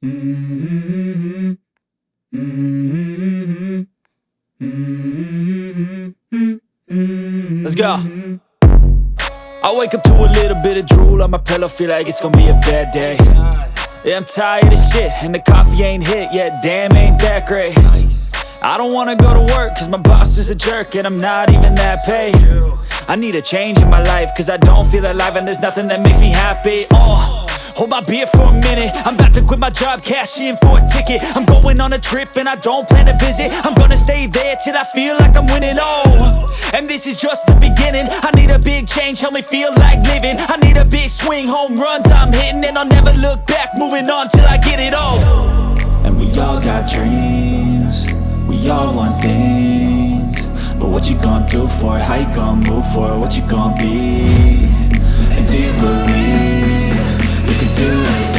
Mm-hmm. Mm-hmm. Mm-hmm. Let's go. I wake up to a little bit of drool on my pillow, feel like it's gonna be a bad day. Yeah, I'm tired of shit, and the coffee ain't hit yet, damn, ain't that great. I don't wanna go to work, cause my boss is a jerk, and I'm not even that paid. I need a change in my life, cause I don't feel alive, and there's nothing that makes me happy. Hold my beer for a minute, I'm about to quit my job, cash in for a ticket. I'm going on a trip and I don't plan to visit. I'm gonna stay there till I feel like I'm winning, and this is just the beginning. I need a big change, help me feel like living. I need a big swing, home runs I'm hitting, and I'll never look back, moving on till I get it all. And we all got dreams, we all want things, but what you gonna do for it? How you gonna move for it? What you gonna be? And do you believe you can do anything?